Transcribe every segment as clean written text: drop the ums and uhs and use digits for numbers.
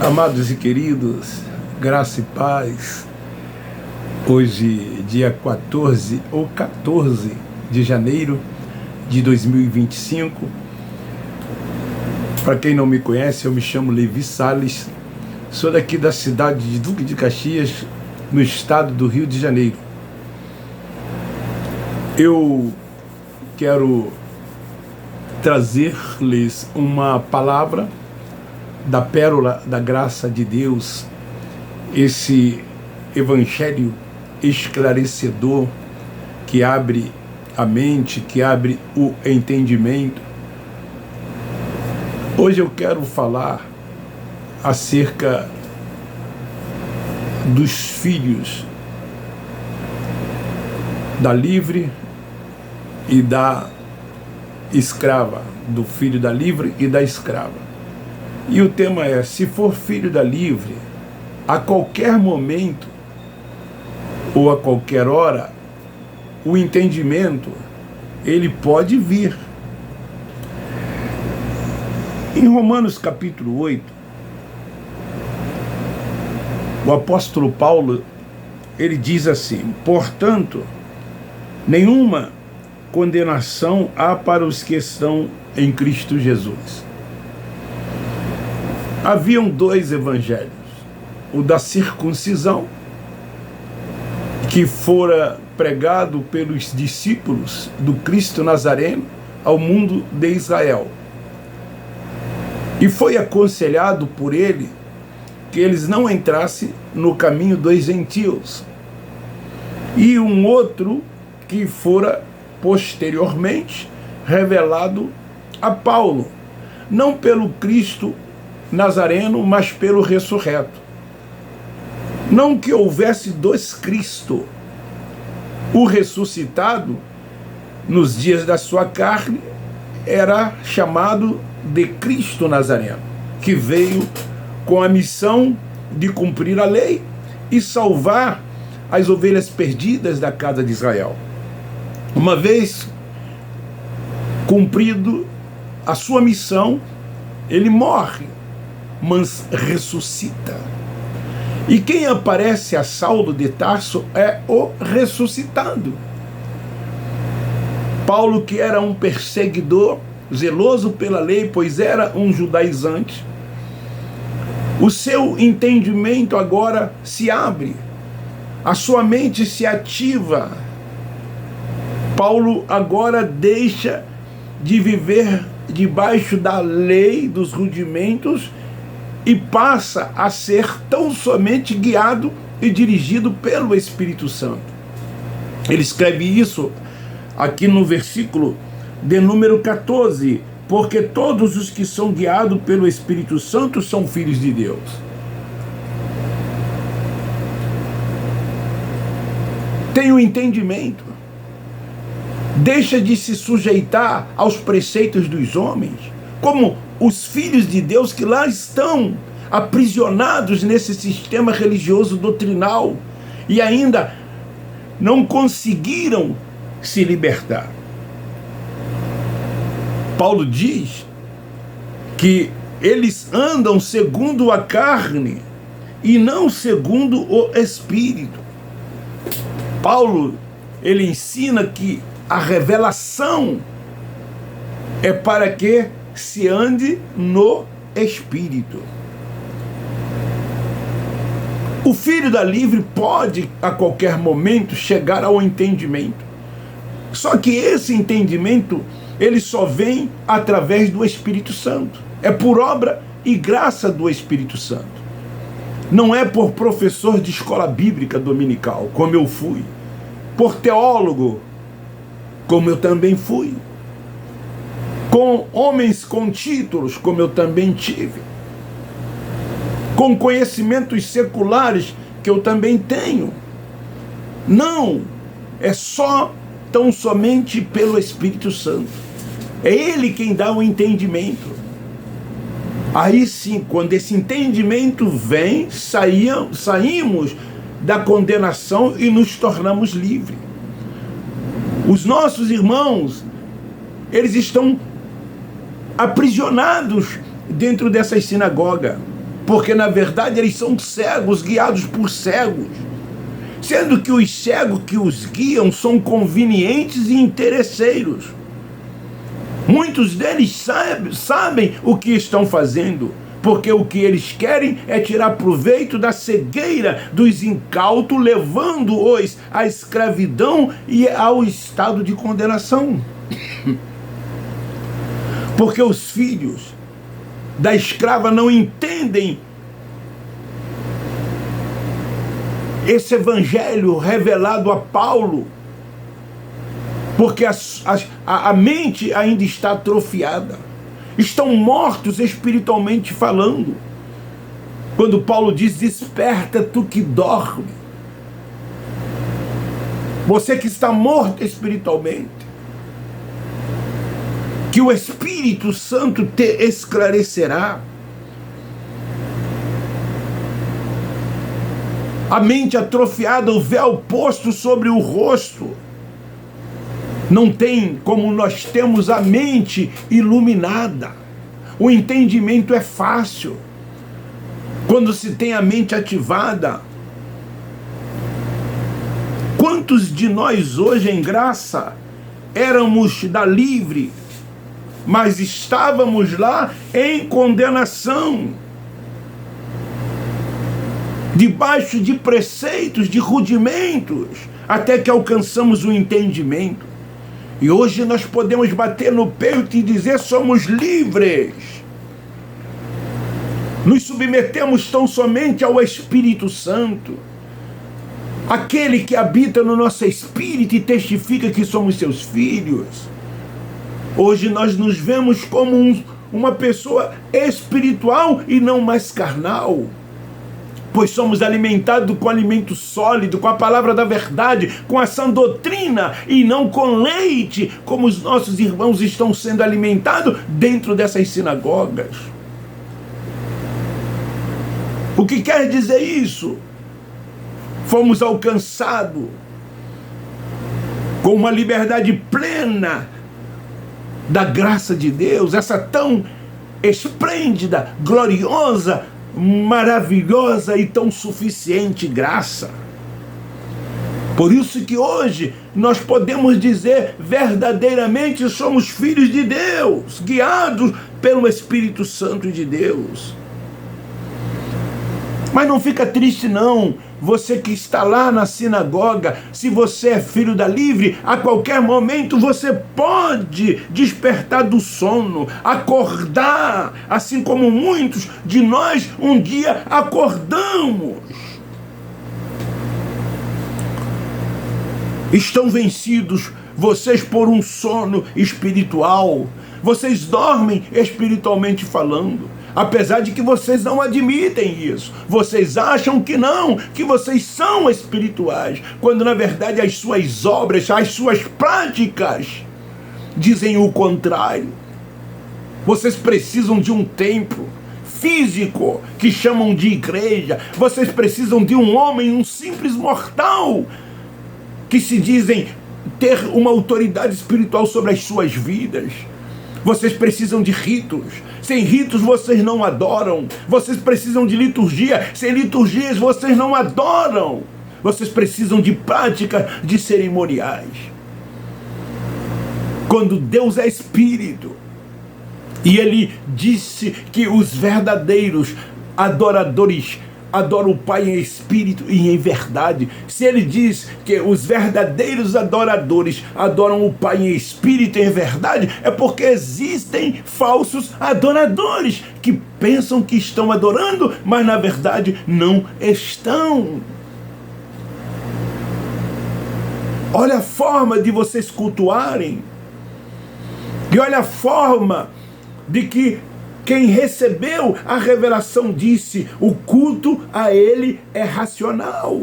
Amados e queridos, graça e paz. Hoje, dia 14 de janeiro de 2025. Para quem não me conhece, eu me chamo Levi Salles, sou daqui da cidade de Duque de Caxias, no estado do Rio de Janeiro. Eu quero trazer-lhes uma palavra da pérola da graça de Deus, esse evangelho esclarecedor que abre a mente, que abre o entendimento. Hoje eu quero falar acerca dos filhos da livre e da escrava, do filho da livre e da escrava. E o tema é: se for filho da livre, a qualquer momento ou a qualquer hora, o entendimento, ele pode vir. Em Romanos capítulo 8, o apóstolo Paulo, ele diz assim: portanto, nenhuma condenação há para os que estão em Cristo Jesus. Haviam dois evangelhos, o da circuncisão, que fora pregado pelos discípulos do Cristo Nazareno ao mundo de Israel, e foi aconselhado por ele que eles não entrassem no caminho dos gentios, e um outro que fora posteriormente revelado a Paulo, não pelo Cristo Nazareno, mas pelo ressurreto. Não que houvesse dois Cristo. O ressuscitado, nos dias da sua carne, era chamado de Cristo Nazareno, que veio com a missão de cumprir a lei e salvar as ovelhas perdidas da casa de Israel. Uma vez cumprido a sua missão, ele morre, mas ressuscita. E quem aparece a Saulo de Tarso é o ressuscitado. Paulo, que era um perseguidor, zeloso pela lei, pois era um judaizante, o seu entendimento agora se abre, a sua mente se ativa. Paulo agora deixa de viver debaixo da lei, dos rudimentos, e passa a ser tão somente guiado e dirigido pelo Espírito Santo. Ele escreve isso aqui no versículo de número 14, porque todos os que são guiados pelo Espírito Santo são filhos de Deus. Tem o entendimento, deixa de se sujeitar aos preceitos dos homens, como os filhos de Deus que lá estão aprisionados nesse sistema religioso doutrinal e ainda não conseguiram se libertar. Paulo diz que eles andam segundo a carne e não segundo o Espírito. Paulo, ele ensina que a revelação é para que se ande no Espírito. O filho da livre pode a qualquer momento chegar ao entendimento. Só que esse entendimento, ele só vem através do Espírito Santo. É por obra e graça do Espírito Santo. Não é por professor de escola bíblica dominical, como eu fui, por teólogo, como eu também fui, com homens com títulos, como eu também tive, com conhecimentos seculares que eu também tenho. Não, é só tão somente pelo Espírito Santo. É Ele quem dá o entendimento. Aí sim, quando esse entendimento vem, saímos da condenação e nos tornamos livres. Os nossos irmãos, eles estão aprisionados dentro dessas sinagogas. porque na verdade eles são cegos, guiados por cegos, sendo que os cegos que os guiam são convenientes e interesseiros. Muitos deles sabem o que estão fazendo, porque o que eles querem é tirar proveito da cegueira dos incautos, levando-os à escravidão e ao estado de condenação. Porque os filhos da escrava não entendem esse evangelho revelado a Paulo, porque a mente ainda está atrofiada. Estão mortos espiritualmente falando. Quando Paulo diz: desperta tu que dorme. Você que está morto espiritualmente, que o Espírito Santo te esclarecerá. A mente atrofiada, o véu posto sobre o rosto. Não tem como nós temos a mente iluminada. O entendimento é fácil. Quando se tem a mente ativada. Quantos de nós hoje em graça éramos da livre, mas estávamos lá em condenação, debaixo de preceitos, de rudimentos, até que alcançamos o entendimento. E hoje nós podemos bater no peito e dizer: somos livres. Nos submetemos tão somente ao Espírito Santo, aquele que habita no nosso espírito e testifica que somos seus filhos. Hoje nós nos vemos como uma pessoa espiritual e não mais carnal, pois somos alimentados com alimento sólido, com a palavra da verdade, com a sã doutrina, e não com leite, como os nossos irmãos estão sendo alimentados dentro dessas sinagogas. O que quer dizer isso? Fomos alcançados com uma liberdade plena da graça de Deus, essa tão esplêndida, gloriosa, maravilhosa e tão suficiente graça. Por isso que hoje nós podemos dizer verdadeiramente somos filhos de Deus, guiados pelo Espírito Santo de Deus. Mas não fica triste não, você que está lá na sinagoga, se você é filho da livre, a qualquer momento você pode despertar do sono, acordar, assim como muitos de nós um dia acordamos. Estão vencidos vocês por um sono espiritual, vocês dormem espiritualmente falando. Apesar de que vocês não admitem isso. Vocês acham que não, que vocês são espirituais, quando na verdade as suas obras, as suas práticas dizem o contrário. Vocês precisam de um templo físico que chamam de igreja. Vocês precisam de um homem, um simples mortal, que se dizem ter uma autoridade espiritual sobre as suas vidas. Vocês precisam de ritos. Sem ritos vocês não adoram. Vocês precisam de liturgia. Sem liturgias vocês não adoram. Vocês precisam de prática de cerimoniais. Quando Deus é Espírito, e Ele disse que os verdadeiros adoradores adoram o Pai em espírito e em verdade. Se Ele diz que os verdadeiros adoradores adoram o Pai em espírito e em verdade, é porque existem falsos adoradores que pensam que estão adorando, mas na verdade não estão. Olha a forma de vocês cultuarem, e olha a forma de que quem recebeu a revelação disse: o culto a Ele é racional.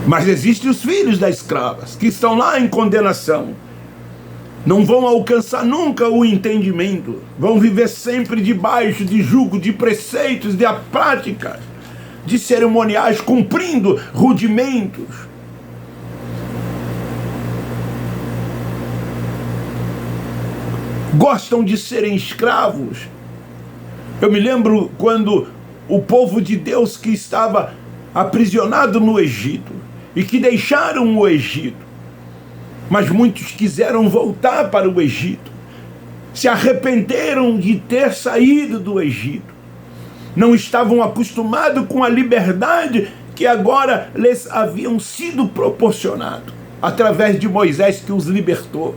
Mas existem os filhos das escravas, que estão lá em condenação. Não vão alcançar nunca o entendimento. Vão viver sempre debaixo de jugo, de preceitos, de práticas, de cerimoniais, cumprindo rudimentos. gostam de serem escravos. Eu me lembro quando o povo de Deus que estava aprisionado no Egito e que deixaram o Egito, mas muitos quiseram voltar para o Egito, se arrependeram de ter saído do Egito, não estavam acostumados com a liberdade que agora lhes haviam sido proporcionado através de Moisés, que os libertou,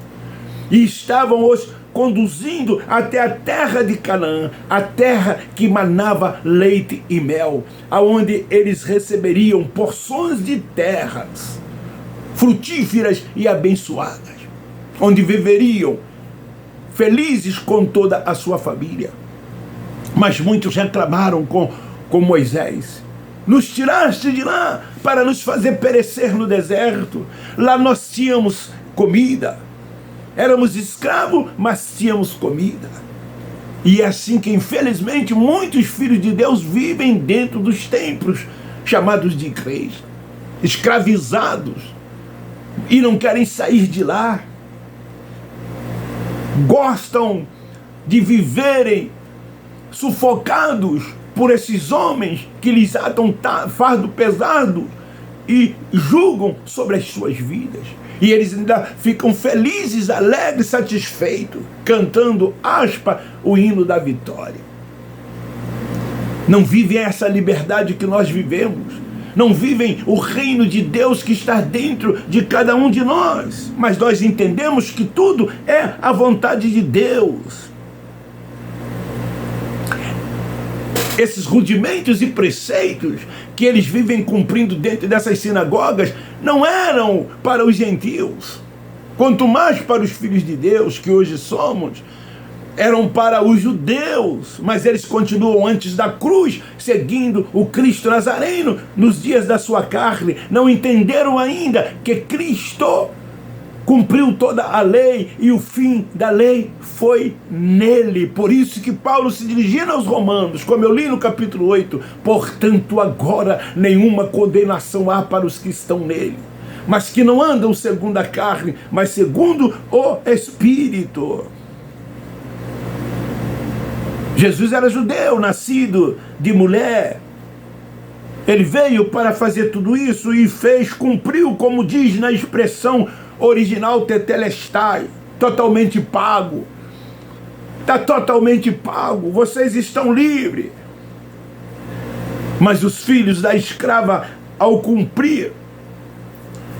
e estavam os conduzindo até a terra de Canaã, a terra que manava leite e mel, aonde eles receberiam porções de terras frutíferas e abençoadas, onde viveriam felizes com toda a sua família. Mas muitos reclamaram com Moisés: nos tiraste de lá para nos fazer perecer no deserto. Lá nós tínhamos comida, éramos escravos, mas tínhamos comida. E é assim que, infelizmente, muitos filhos de Deus vivem dentro dos templos chamados de igreja, escravizados, e não querem sair de lá. Gostam de viverem sufocados por esses homens que lhes atam fardo pesado e julgam sobre as suas vidas. E eles ainda ficam felizes, alegres, satisfeitos, cantando o hino da vitória. Não vivem essa liberdade que nós vivemos. Não vivem o reino de Deus que está dentro de cada um de nós. Mas nós entendemos que tudo é a vontade de Deus. Esses rudimentos e preceitos que eles vivem cumprindo dentro dessas sinagogas não eram para os gentios, quanto mais para os filhos de Deus, que hoje somos, eram para os judeus, mas eles continuam antes da cruz, seguindo o Cristo Nazareno nos dias da sua carne. Não entenderam ainda que Cristo cumpriu toda a lei e o fim da lei foi nele. Por isso que Paulo, se dirigindo aos romanos, como eu li no capítulo 8, portanto agora nenhuma condenação há para os que estão nele, mas que não andam segundo a carne, mas segundo o Espírito. Jesus era judeu, nascido de mulher. Ele veio para fazer tudo isso e fez, cumpriu, como diz na expressão original tetelestai, totalmente pago. Está totalmente pago, vocês estão livres. Mas os filhos da escrava, ao cumprir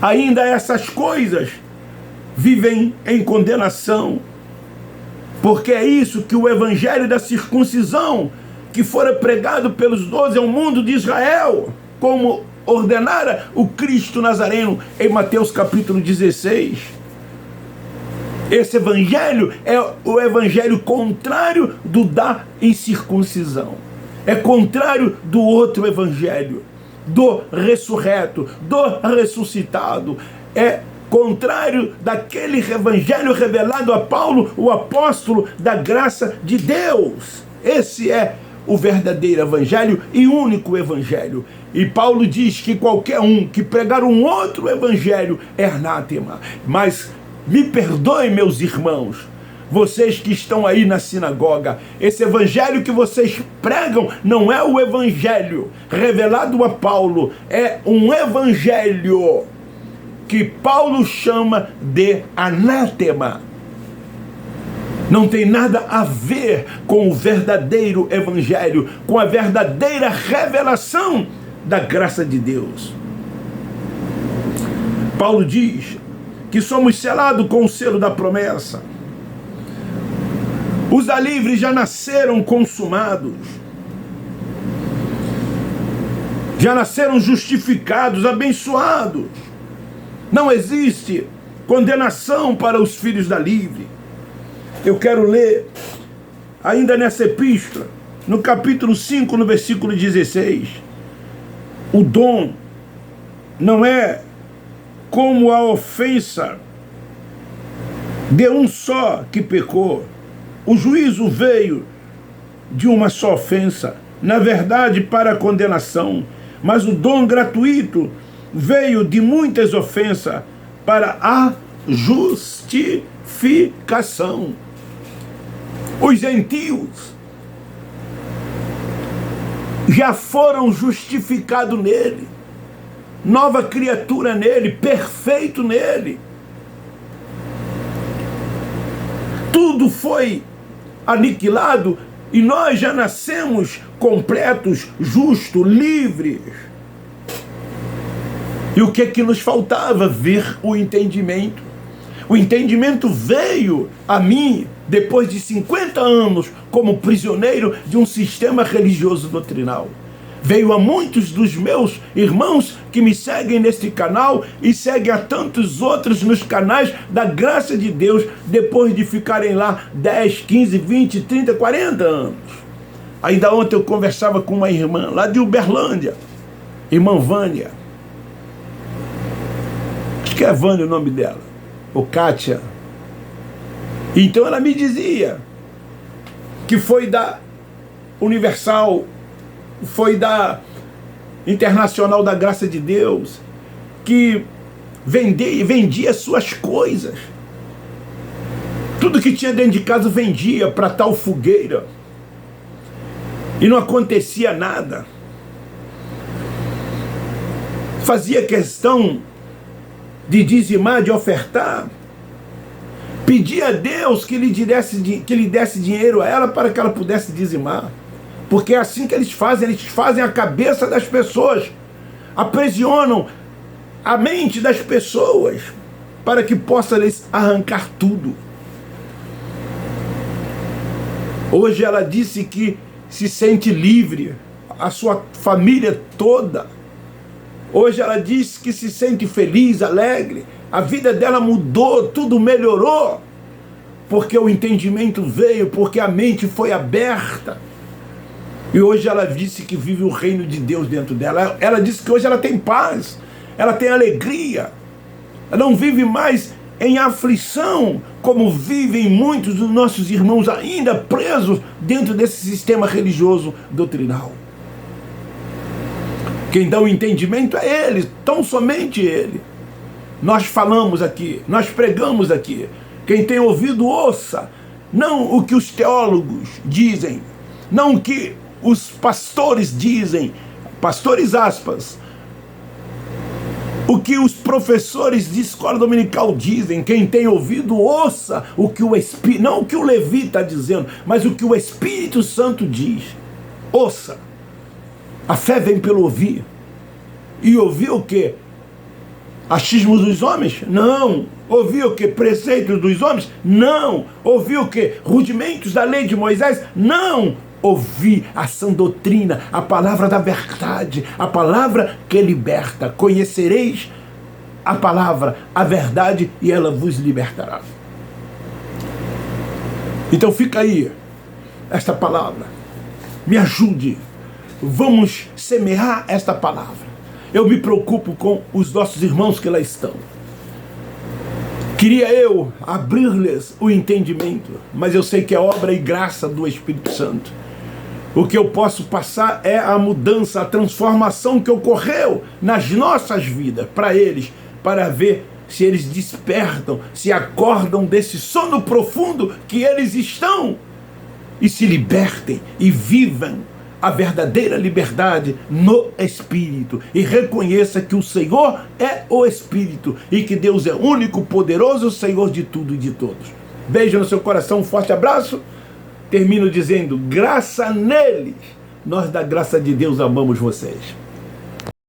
ainda essas coisas, vivem em condenação. Porque é isso que o evangelho da circuncisão, que fora pregado pelos 12 ao mundo de Israel, como ordenara o Cristo Nazareno em Mateus capítulo 16. Esse evangelho é o evangelho contrário do da incircuncisão. É contrário do outro evangelho, do ressurreto, do ressuscitado. É contrário daquele evangelho revelado a Paulo, o apóstolo da graça de Deus. Esse é o verdadeiro evangelho e único evangelho. E Paulo diz que qualquer um que pregar um outro evangelho é anátema. Mas me perdoem, meus irmãos, vocês que estão aí na sinagoga, esse evangelho que vocês pregam não é o evangelho revelado a Paulo, é um evangelho que Paulo chama de anátema. Não tem nada a ver com o verdadeiro evangelho, com a verdadeira revelação da graça de Deus. Paulo diz que somos selados com o selo da promessa. Os da livre já nasceram consumados, já nasceram justificados, abençoados. Não existe condenação para os filhos da livre. Eu quero ler ainda nessa epístola, no capítulo 5, no versículo 16. O dom não é como a ofensa de um só que pecou. O juízo veio de uma só ofensa, na verdade para a condenação, mas o dom gratuito veio de muitas ofensas para a justificação. Os gentios já foram justificados nele, nova criatura nele, perfeito nele. Tudo foi aniquilado e nós já nascemos completos, justos, livres. E o que é que nos faltava? Ver o entendimento. O entendimento veio a mim depois de 50 anos como prisioneiro de um sistema religioso doutrinal. Veio a muitos dos meus irmãos que me seguem neste canal e seguem a tantos outros nos canais da graça de Deus, depois de ficarem lá 10, 15, 20, 30, 40 anos. Ainda ontem eu conversava com uma irmã lá de Uberlândia, irmã Vânia. Acho que é Vânia o nome dela, ou Kátia. Então ela me dizia que foi da Universal, foi da Internacional da Graça de Deus, que vendia suas coisas. Tudo que tinha dentro de casa vendia para tal fogueira. E não acontecia nada. Fazia questão de dizimar, de ofertar. Pedia a Deus que lhe desse dinheiro a ela para que ela pudesse dizimar. Porque é assim que eles fazem a cabeça das pessoas, aprisionam a mente das pessoas para que possa lhes arrancar tudo. Hoje ela disse que se sente livre, a sua família toda. Hoje ela disse que se sente feliz, alegre, a vida dela mudou, tudo melhorou, porque o entendimento veio, porque a mente foi aberta. E hoje ela disse que vive o reino de Deus dentro dela. Ela disse que hoje ela tem paz, ela tem alegria. Ela não vive mais em aflição, como vivem muitos dos nossos irmãos ainda presos dentro desse sistema religioso doutrinal. Quem dá o entendimento é Ele, tão somente Ele. Nós falamos aqui, nós pregamos aqui. Quem tem ouvido, ouça. Não o que os teólogos dizem, não o que os pastores dizem, pastores aspas, o que os professores de escola dominical dizem. Quem tem ouvido, ouça o que o Espírito, não o que o Levi está dizendo, mas o que o Espírito Santo diz. Ouça. A fé vem pelo ouvir. E ouvir o quê? Achismos dos homens? Não. Ouvir o quê? Preceitos dos homens? Não. Ouvir o quê? Rudimentos da lei de Moisés? Não. Ouvir a sã doutrina, a palavra da verdade, a palavra que liberta. Conhecereis a palavra, a verdade, e ela vos libertará. Então fica aí esta palavra. Me ajude. Vamos semear esta palavra. Eu me preocupo com os nossos irmãos que lá estão. Queria eu abrir-lhes o entendimento, mas eu sei que é obra e graça do Espírito Santo. O que eu posso passar é a mudança, a transformação que ocorreu nas nossas vidas, para eles, para ver se eles despertam, se acordam desse sono profundo que eles estão, e se libertem e vivam a verdadeira liberdade no Espírito, e reconheça que o Senhor é o Espírito, e que Deus é único, poderoso, Senhor de tudo e de todos. Beijo no seu coração, um forte abraço. Termino dizendo, graça neles, nós da graça de Deus amamos vocês.